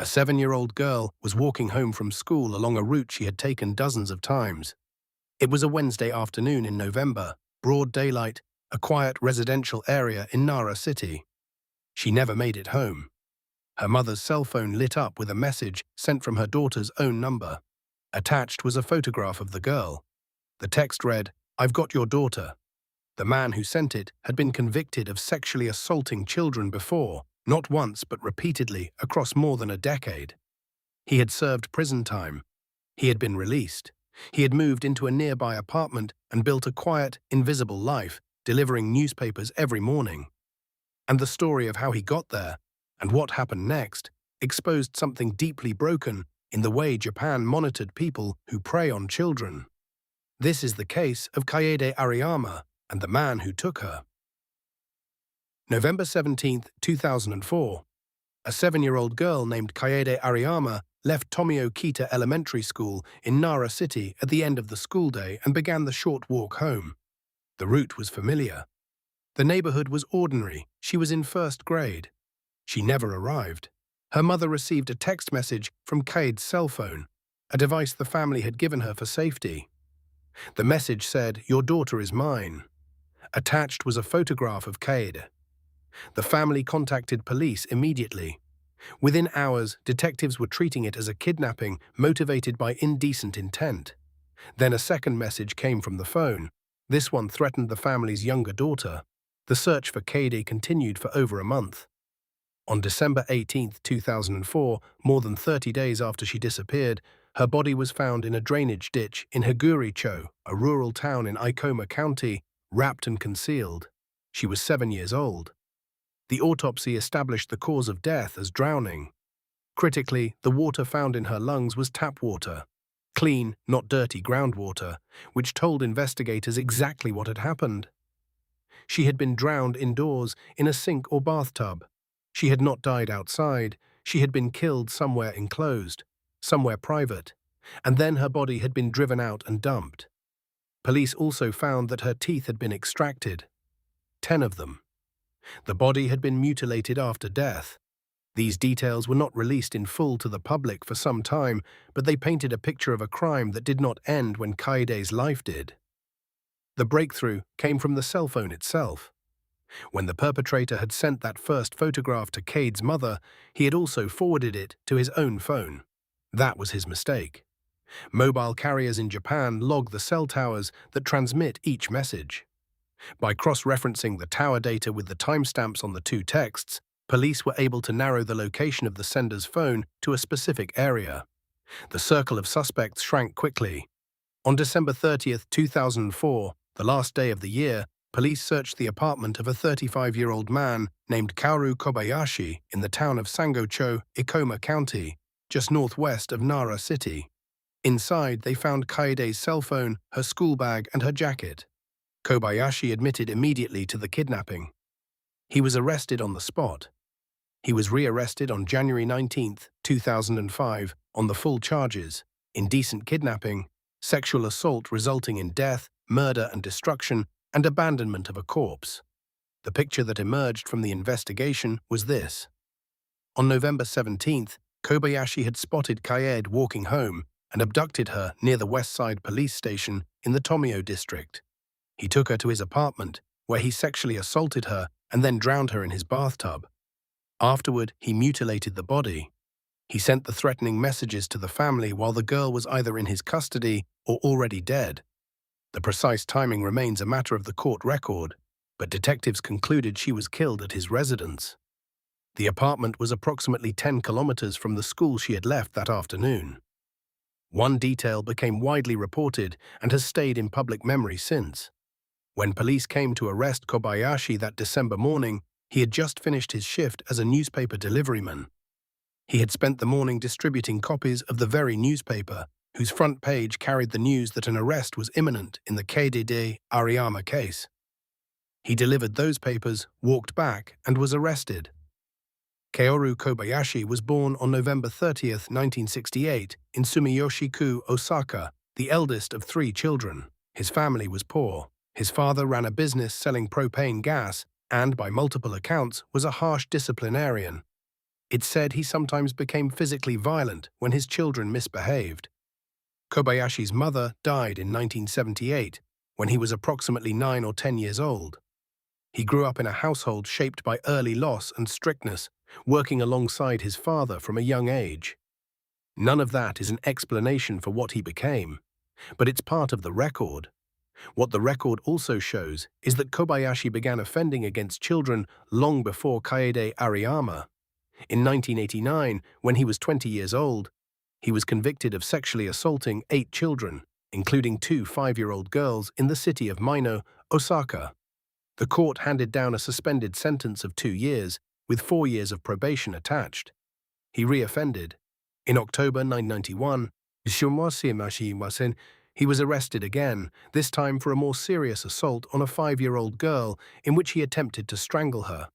A 7-year-old girl was walking home from school along a route she had taken dozens of times. It was a Wednesday afternoon in November, broad daylight, a quiet residential area in Nara City. She never made it home. Her mother's cell phone lit up with a message sent from her daughter's own number. Attached was a photograph of the girl. The text read, "I've got your daughter." The man who sent it had been convicted of sexually assaulting children before, not once but repeatedly across more than a decade. He had served prison time. He had been released. He had moved into a nearby apartment and built a quiet, invisible life, delivering newspapers every morning. And the story of how he got there, and what happened next, exposed something deeply broken in the way Japan monitored people who prey on children. This is the case of Kaede Ariyama and the man who took her. November 17, 2004. A 7-year-old girl named Kaede Ariyama left Tomio Kita Elementary School in Nara City at the end of the school day and began the short walk home. The route was familiar. The neighborhood was ordinary. She was in first grade. She never arrived. Her mother received a text message from Kaede's cell phone, a device the family had given her for safety. The message said, "Your daughter is mine." Attached was a photograph of Kaede. The family contacted police immediately. Within hours, detectives were treating it as a kidnapping motivated by indecent intent. Then a second message came from the phone. This one threatened the family's younger daughter. The search for Kaede continued for over a month. On December 18, 2004, more than 30 days after she disappeared, her body was found in a drainage ditch in Higuri-cho, a rural town in Ikoma County, wrapped and concealed. She was 7 years old. The autopsy established the cause of death as drowning. Critically, the water found in her lungs was tap water, clean, not dirty groundwater, which told investigators exactly what had happened. She had been drowned indoors in a sink or bathtub. She had not died outside. She had been killed somewhere enclosed, somewhere private, and then her body had been driven out and dumped. Police also found that her teeth had been extracted, 10 of them. The body had been mutilated after death. These details were not released in full to the public for some time, but they painted a picture of a crime that did not end when Kaede's life did. The breakthrough came from the cell phone itself. When the perpetrator had sent that first photograph to Kaede's mother, he had also forwarded it to his own phone. That was his mistake. Mobile carriers in Japan log the cell towers that transmit each message. By cross-referencing the tower data with the timestamps on the two texts, police were able to narrow the location of the sender's phone to a specific area. The circle of suspects shrank quickly. On December 30, 2004, the last day of the year, police searched the apartment of a 35-year-old man named Kaoru Kobayashi in the town of Sango-cho, Ikoma County, just northwest of Nara City. Inside, they found Kaede's cell phone, her school bag, and her jacket. Kobayashi admitted immediately to the kidnapping. He was arrested on the spot. He was rearrested on January 19, 2005, on the full charges: indecent kidnapping, sexual assault resulting in death, murder and destruction, and abandonment of a corpse. The picture that emerged from the investigation was this. On November 17, Kobayashi had spotted Kaede walking home and abducted her near the West Side police station in the Tomio district. He took her to his apartment, where he sexually assaulted her and then drowned her in his bathtub. Afterward, he mutilated the body. He sent the threatening messages to the family while the girl was either in his custody or already dead. The precise timing remains a matter of the court record, but detectives concluded she was killed at his residence. The apartment was approximately 10 kilometers from the school she had left that afternoon. One detail became widely reported and has stayed in public memory since. When police came to arrest Kobayashi that December morning, he had just finished his shift as a newspaper deliveryman. He had spent the morning distributing copies of the very newspaper, whose front page carried the news that an arrest was imminent in the Kaede Ariyama case. He delivered those papers, walked back, and was arrested. Kaoru Kobayashi was born on November 30, 1968, in Sumiyoshi-ku, Osaka, the eldest of 3 children. His family was poor. His father ran a business selling propane gas and, by multiple accounts, was a harsh disciplinarian. It said he sometimes became physically violent when his children misbehaved. Kobayashi's mother died in 1978 when he was approximately 9 or 10 years old. He grew up in a household shaped by early loss and strictness, working alongside his father from a young age. None of that is an explanation for what he became, but it's part of the record. What the record also shows is that Kobayashi began offending against children long before Kaede Ariyama. In 1989, when he was 20 years old, he was convicted of sexually assaulting 8 children, including 2 5-year-old girls in the city of Mino, Osaka. The court handed down a suspended sentence of 2 years, with 4 years of probation attached. He reoffended. In October 1991, he was arrested again, this time for a more serious assault on a 5-year-old girl in which he attempted to strangle her,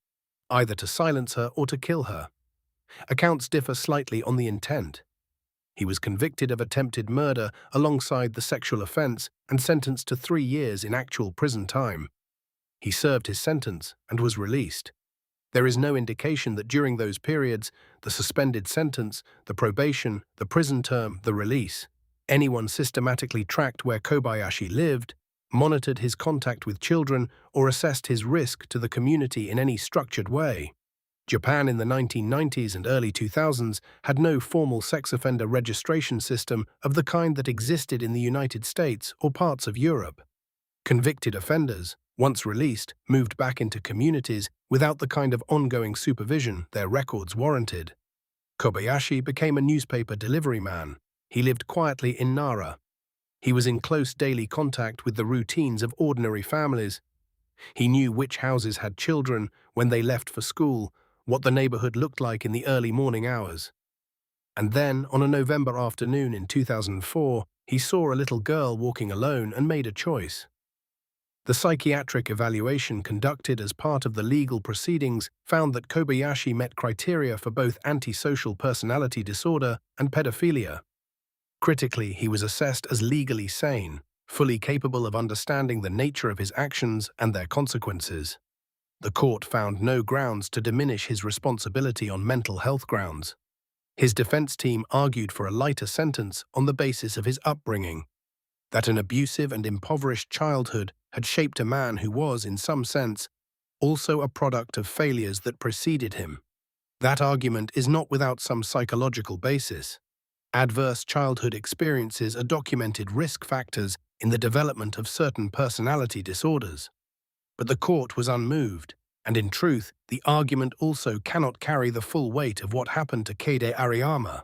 either to silence her or to kill her. Accounts differ slightly on the intent. He was convicted of attempted murder alongside the sexual offense and sentenced to 3 years in actual prison time. He served his sentence and was released. There is no indication that during those periods, the suspended sentence, the probation, the prison term, the release, anyone systematically tracked where Kobayashi lived, monitored his contact with children, or assessed his risk to the community in any structured way. Japan in the 1990s and early 2000s had no formal sex offender registration system of the kind that existed in the United States or parts of Europe. Convicted offenders, once released, moved back into communities without the kind of ongoing supervision their records warranted. Kobayashi became a newspaper delivery man. He lived quietly in Nara. He was in close daily contact with the routines of ordinary families. He knew which houses had children when they left for school, what the neighborhood looked like in the early morning hours. And then, on a November afternoon in 2004, he saw a little girl walking alone and made a choice. The psychiatric evaluation conducted as part of the legal proceedings found that Kobayashi met criteria for both antisocial personality disorder and pedophilia. Critically, he was assessed as legally sane, fully capable of understanding the nature of his actions and their consequences. The court found no grounds to diminish his responsibility on mental health grounds. His defense team argued for a lighter sentence on the basis of his upbringing, that an abusive and impoverished childhood had shaped a man who was, in some sense, also a product of failures that preceded him. That argument is not without some psychological basis. Adverse childhood experiences are documented risk factors in the development of certain personality disorders. But the court was unmoved, and in truth, the argument also cannot carry the full weight of what happened to Kaede Ariyama.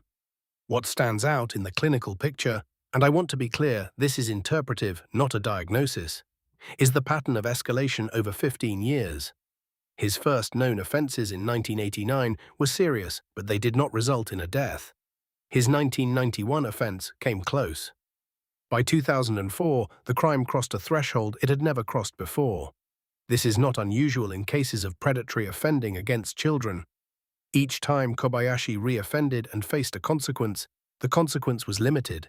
What stands out in the clinical picture, and I want to be clear, this is interpretive, not a diagnosis, is the pattern of escalation over 15 years. His first known offenses in 1989 were serious, but they did not result in a death. His 1991 offense came close. By 2004, the crime crossed a threshold it had never crossed before. This is not unusual in cases of predatory offending against children. Each time Kobayashi reoffended and faced a consequence, the consequence was limited.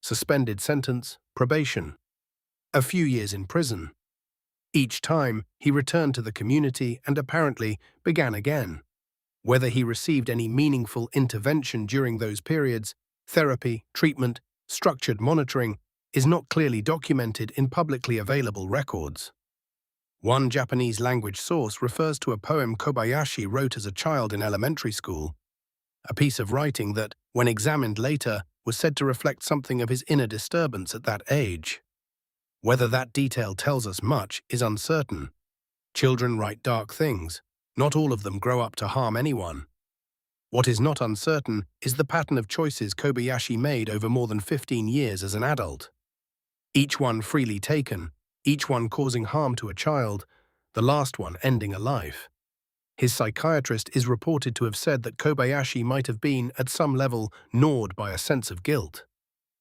Suspended sentence, probation. A few years in prison. Each time, he returned to the community and apparently began again. Whether he received any meaningful intervention during those periods, therapy, treatment, structured monitoring, is not clearly documented in publicly available records. One Japanese language source refers to a poem Kobayashi wrote as a child in elementary school, a piece of writing that, when examined later, was said to reflect something of his inner disturbance at that age. Whether that detail tells us much is uncertain. Children write dark things. Not all of them grow up to harm anyone. What is not uncertain is the pattern of choices Kobayashi made over more than 15 years as an adult. Each one freely taken, each one causing harm to a child, the last one ending a life. His psychiatrist is reported to have said that Kobayashi might have been, at some level, gnawed by a sense of guilt.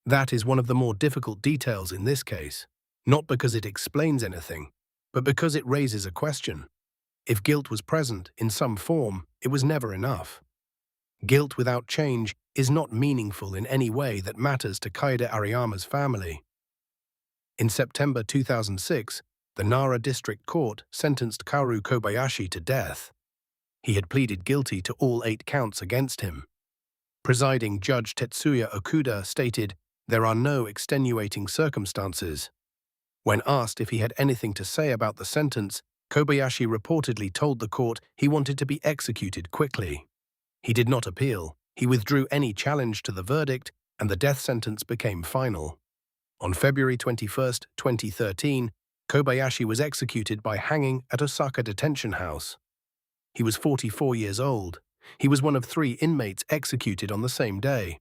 That is one of the more difficult details in this case, not because it explains anything, but because it raises a question. If guilt was present in some form, it was never enough. Guilt without change is not meaningful in any way that matters to Kaede Ariyama's family. In September 2006, the Nara District Court sentenced Kaoru Kobayashi to death. He had pleaded guilty to all 8 counts against him. Presiding Judge Tetsuya Okuda stated, "There are no extenuating circumstances." When asked if he had anything to say about the sentence, Kobayashi reportedly told the court he wanted to be executed quickly. He did not appeal. He withdrew any challenge to the verdict, and the death sentence became final. On February 21, 2013, Kobayashi was executed by hanging at Osaka Detention House. He was 44 years old. He was one of 3 inmates executed on the same day,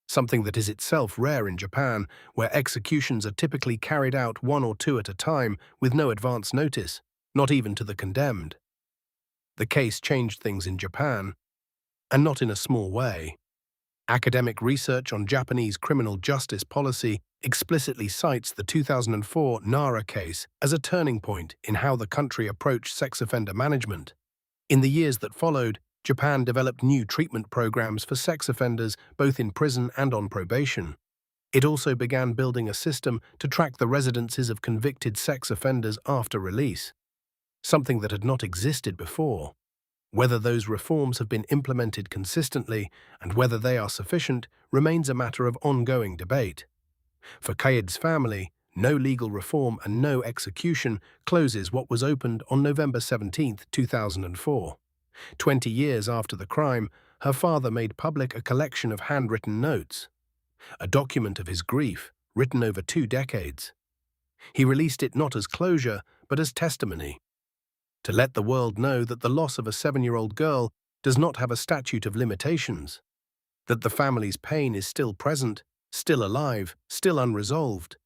something that is itself rare in Japan, where executions are typically carried out 1 or 2 at a time with no advance notice, not even to the condemned. The case changed things in Japan, and not in a small way. Academic research on Japanese criminal justice policy explicitly cites the 2004 Nara case as a turning point in how the country approached sex offender management. In the years that followed, Japan developed new treatment programs for sex offenders both in prison and on probation. It also began building a system to track the residences of convicted sex offenders after release, something that had not existed before. Whether those reforms have been implemented consistently and whether they are sufficient remains a matter of ongoing debate. For Kaede's family, no legal reform and no execution closes what was opened on November 17, 2004. 20 years after the crime, her father made public a collection of handwritten notes, a document of his grief written over 2 decades. He released it not as closure, but as testimony, to let the world know that the loss of a 7-year-old girl does not have a statute of limitations, that the family's pain is still present, still alive, still unresolved,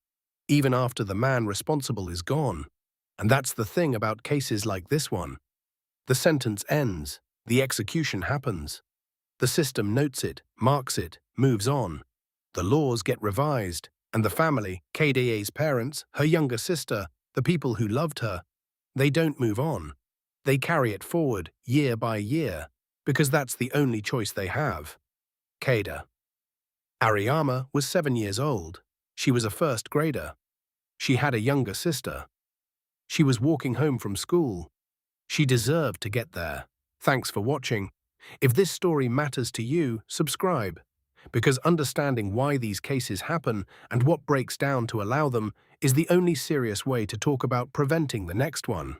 even after the man responsible is gone. And that's the thing about cases like this one. The sentence ends, the execution happens. The system notes it, marks it, moves on. The laws get revised, and the family, Kaede's parents, her younger sister, the people who loved her, they don't move on. They carry it forward, year by year, because that's the only choice they have. Kaede Ariyama was 7 years old. She was a first grader. She had a younger sister. She was walking home from school. She deserved to get there. Thanks for watching. If this story matters to you, subscribe, because understanding why these cases happen and what breaks down to allow them is the only serious way to talk about preventing the next one.